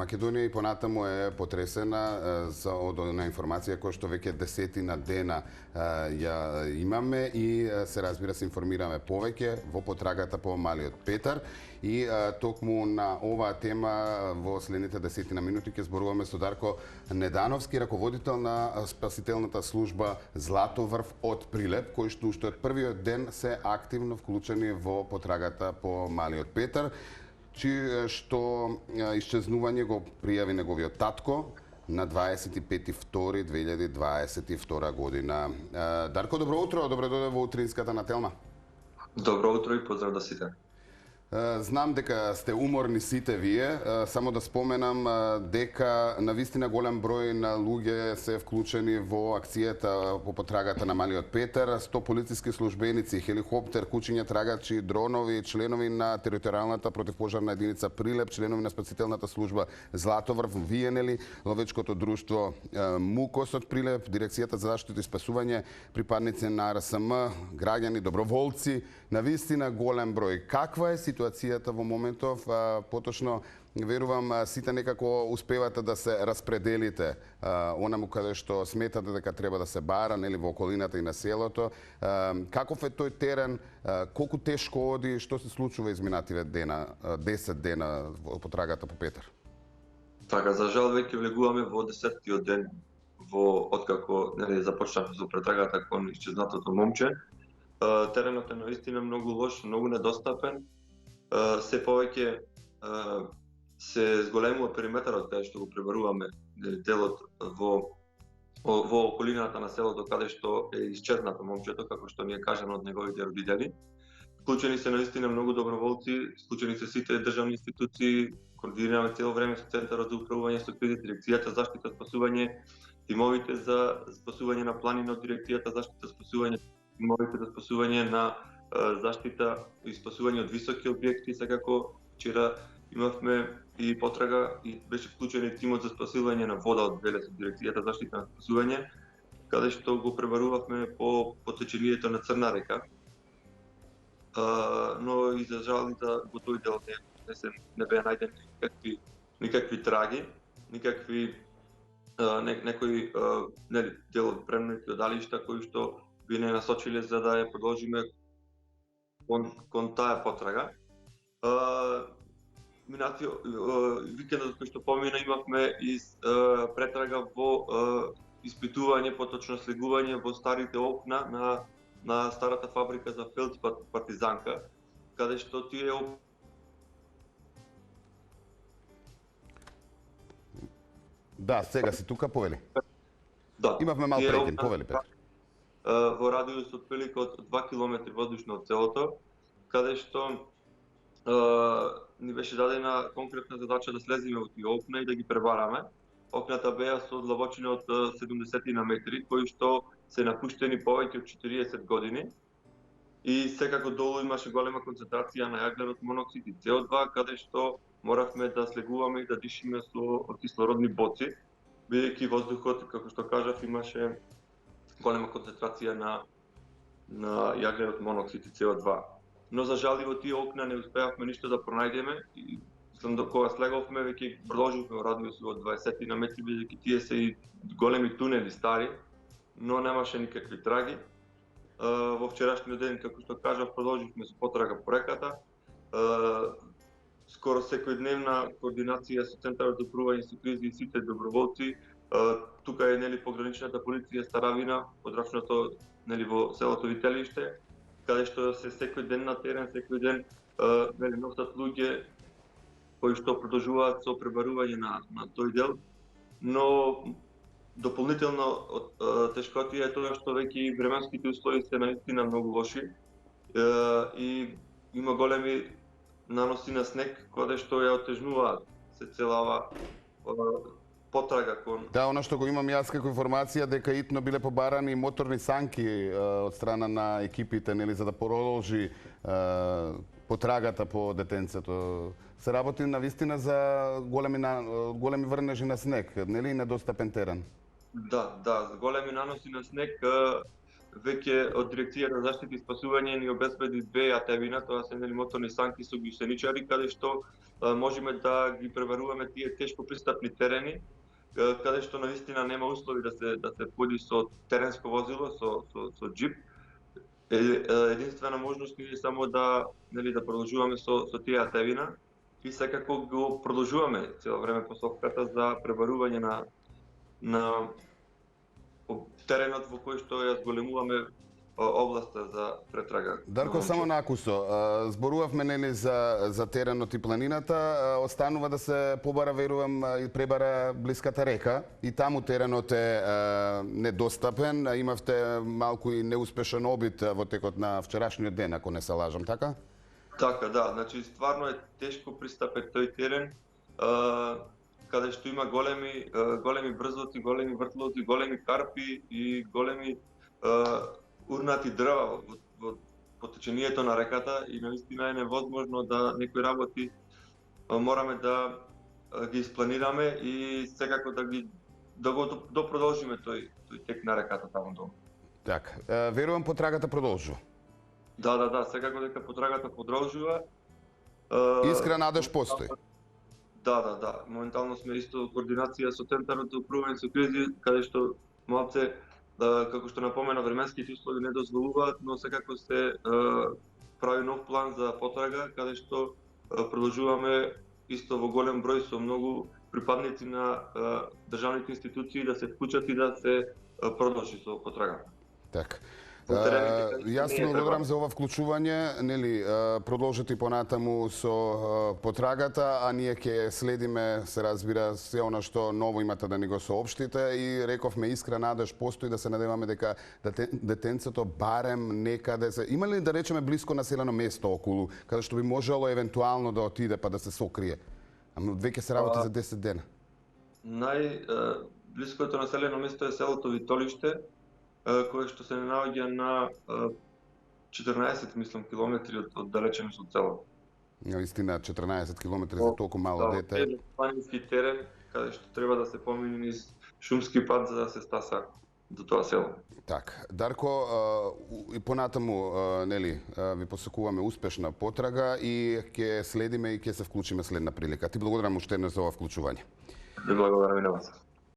Македонија и понатаму е потресена од на информација која што веќе десетина дена ја имаме и се разбира се информираме повеќе во потрагата по Малиот Петар и токму на оваа тема во следните десетина минути ќе зборуваме со Дарко Недановски, раководител на спасителната служба Златоврв од Прилеп, кој што уште од првиот ден се активно вклучени во потрагата по Малиот Петар, што исчезнување го пријави неговиот татко на 25.2.2022 година. Дарко, добро утро, добро дојде во утринската на Телма. Добро утро и поздрав до сите. Знам дека сте уморни сите вие, само да споменам дека навистина голем број на луѓе се вклучени во акцијата по потрагата на Малиот Петар, 100 полициски службеници, хеликоптер, кучиња трагачи, дронови, членови на територијалната противпожарна единица Прилеп, членови на спасителната служба Златоврв, ВНЛ, ловечкото друштво МУКОС од Прилеп, дирекцијата за заштита и спасување, припадници на РСМ, граѓани, доброволци, навистина голем број. Каква е ситуацијата во моментов? Поточно, верувам, сите некако успевате да се распределите онаму каде што сметате дека треба да се бара, нели, во околината и на селото. Каков е тој терен? Колку тешко оди? Што се случува изминативе дена, 10 дена во потрагата по Петар? Така, за жал веќе влегуваме во 10-тиот ден во откако започнавме со претрагата кон исчезнатото момче. Теренот е наистина многу лош, многу недостапен. Се повеќе се зголемува периметарот каде што го пребаруваме делот во околината на селото каде што е исчезнато момчето, како што ни е кажано од неговите родители. Вклучени се наистина многу доброволци, вклучени се сите државни институции, координираме цело време со Центарот за управување со кризи, Дирекцијата за заштита и спасување, тимовите за спасување на планина од Дирекцијата за заштита и спасување, тимовите за спасување на заштита и спасување од високи објекти. Секако вчера имавме и потрага и беше вклучен и тимот за спасување на вода од Велес од Дирекцијата за заштита и спасување, каде што го пребарувавме по течението на Црна река. Но и за жал во тој дел не беа најдени никакви траги, никакви некои дел од премнати одалишта кои што би не насочиле за да ја продолжиме кон таа потрага. Викендот кој што помина имавме и претрага во испитување, поточно слегување во старите окна на старата фабрика за Фелдспат-Партизанка, каде што тие Да, сега си тука, повели. Да. Имавме мал прекин, повели, Петар. Во радиус од прилика од 2 км воздушно од селото, каде што ни беше дадена конкретна задача да слеземе во тие окна и да ги пребараме. Окната беа со длабочина од 70 на метри, кои што се напуштени повеќе од 40 години. И секако долу имаше голема концентрација на јаглерод моноксид и CO2, каде што моравме да слегуваме и да дишиме со кислородни боци, бидејќи воздухот, како што кажав, имаше голема концентрација на јаглерод моноксид и CO2. Но за жал и во тие окна не успеавме ништо да пронајдеме и кога слеговме веќе продолживме во радиус од 20 на метри, бидејќи тие се и големи тунели стари, но немаше никакви траги. Во вчерашниот ден, како што кажав, продолживме со потрага по реката. Скоро секојдневна координација со Центарот за управување со кризи и сите доброволци. Тука е пограничната полиција Старавина, подрачното во селото Вителиште, каде што се секој ден на терен, секој ден носат луѓе кои што продолжуваат со пребарување на тој дел, но дополнително тешкотија е тоа што веќе временските услови се наистина многу лоши и има големи наноси на снег, каде што ја отежнуваат се целава потрага кон... Да, она што го имам јас како информација дека итно биле побарани моторни санки од страна на екипите, нели, за да продолжи потрагата по детенцето. Се работи навистина за големи врнежи на снег, нели, недостапен терен? Да, за големи наноси на снег. веќе од дирекцијата за заштита и спасување ни обезбеди 2 атевина, тоа се нели моторни санки со гусеничари, каде што можеме да ги преваруваме тие тешко пристапни терени, каде што навистина нема услови да се поди со теренско возило, со џип. Единствена можност е само да продолжуваме со тие атевина и секако го продолжуваме цело време посоката за пребарување на теренот во кој што ја зголемуваме областа за претрага. Дарко, само накусо, зборувавме нели за теренот и планината, останува да се побара, верувам, и пребара блиската река, и таму теренот е недостапен, имавте малку и неуспешен обид во текот на вчерашниот ден, ако не се лажам, така? Така, да, значи стварно е тешко пристапен тој терен, каде што има големи брзоти, големи вртлози, големи карпи и големи урнати дрва во потечението на реката и наистина е невозможно да некои работи мораме да ги испланираме и секако да го продолжиме тој тек на реката таму долу. Така, верувам потрагата продолжува. Да, секако дека потрагата продолжува. Искрен надеж постои. Да. Моментално сме исто координација со Центарот за управување со кризи, каде што малце, како што напомена, временските услови не дозволуваат, но секако се прави нов план за потрага, каде што продолжуваме исто во голем број со многу припадници на државните институции да се вклучат и да се продолжи со потрагата. Така. Јас се благодарам за ова вклучување, нели, продолжете и понатаму со потрагата, а ние ќе следиме, се разбира, се она што ново имате да ни го соопштите и рековме искрен надеж постои, да се надеваме дека детенцето барем некаде се... Има ли, да речеме, блиско населено место околу, каде што би можело евентуално да отиде па да се сокрие? Ама веќе се работи за 10 дена. Блиското населено место е селото Витолиште, кое што се наоѓа на 14, мислам, километри од далеченост од селото. Наистина, 14 километри за толку мало дете. Да, планински терен, каде што треба да се помине низ шумски пат за да се стаса до тоа село. Така, Дарко, и понатаму, нели, ви посакуваме успешна потрага и ќе следиме и ќе се вклучиме следна прилика. Ти благодарам уште еднаш за ова вклучување. Благодарам и на вас.